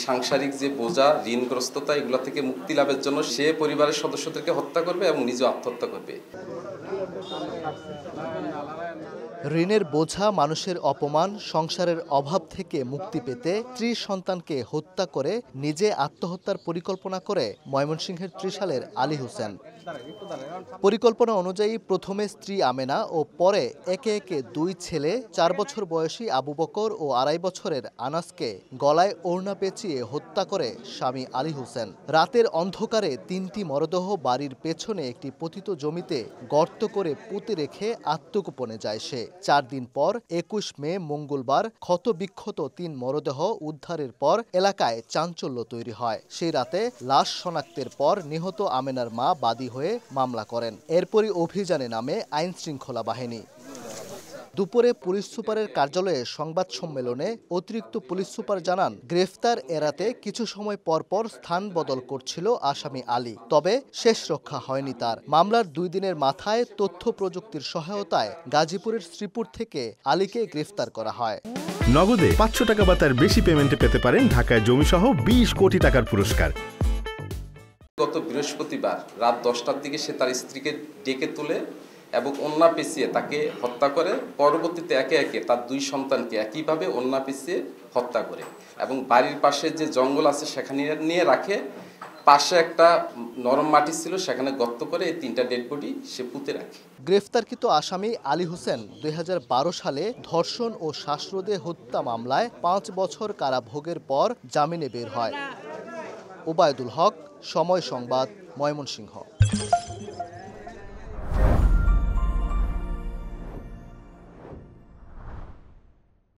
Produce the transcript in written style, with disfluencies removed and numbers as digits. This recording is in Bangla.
সাংসারিক যে বোঝা, ঋণগ্রস্ততা এগুলো থেকে মুক্তি লাভের জন্য সে পরিবারের সদস্যদেরকে হত্যা করবে এবং নিজে আত্মহত্যা করবে। ঋণের বোঝা, মানুষের অপমান, সংসারের অভাব থেকে মুক্তি পেতে স্ত্রী সন্তানকে হত্যা করে নিজে আত্মহত্যার পরিকল্পনা করে ময়মনসিংহের ত্রিশালের আলী হোসেন। পরিকল্পনা অনুযায়ী প্রথমে স্ত্রী আমেনা ও পরে একে একে 2 ছেলে, 4 বছর বয়সী আবু বকর ও 2.5 বছরের আনাসকে গলায় ওড়না পেঁচিয়ে হত্যা করে স্বামী আলী হোসেন। রাতের অন্ধকারে 3টি মরদেহ বাড়ির পেছনে একটি পতিত জমিতে গর্ত করে পুঁতে রেখে আত্মগোপনে যায় সে। 4 দিন পর 21 মে মঙ্গলবার ক্ষতবিক্ষত 3 মরদেহ উদ্ধারের পর এলাকায় চাঞ্চল্য তৈরি হয়। সেই রাতে লাশ শনাক্তের পর নিহত আমেনার মা বাদী হয়ে মামলা করেন। এরপরই অভিযানে নামে আইন শৃঙ্খলা বাহিনী। দুপুরে পুলিশ সুপারের কার্যালয়ে সংবাদ সম্মেলনে অতিরিক্ত পুলিশ সুপার জানান, গ্রেফতার এড়াতে কিছু সময় পর পর স্থান বদল করছিল আসামি আলী, তবে শেষ রক্ষা হয়নি তার। মামলার 2 দিনের মাথায় তথ্য প্রযুক্তির সহায়তায় গাজীপুরের শ্রীপুর থেকে আলীকে গ্রেফতার করা হয়। নগদে 500 টাকা বা তার বেশি পেমেন্টে পেতে পারেন ঢাকায় জমিসহ 20 কোটি টাকার পুরস্কার। গত বৃহস্পতিবার রাত 10টার দিকে সে তার স্ত্রীকে ডেকে তুলে এবং ওড়না পেঁচিয়ে তাকে হত্যা করে। পরবর্তীতে একে একে তার 2 সন্তানকে একইভাবে ওড়না পেঁচিয়ে হত্যা করে এবং বাড়ির পাশে যে জঙ্গল আছে সেখানে নিয়ে রাখে। পাশে একটা নরম মাটি ছিল, সেখানে গর্ত করে এই 3টা ডেড বডি সে পুঁতে রাখে। গ্রেফতারকৃত আসামি আলী হোসেন 2012 সালে ধর্ষণ ও শ্বাসরোধে হত্যা মামলায় 5 বছর কারাভোগের পর জামিনে বের হয়। ওবায়দুল হক, সময় সংবাদ, ময়মনসিংহ।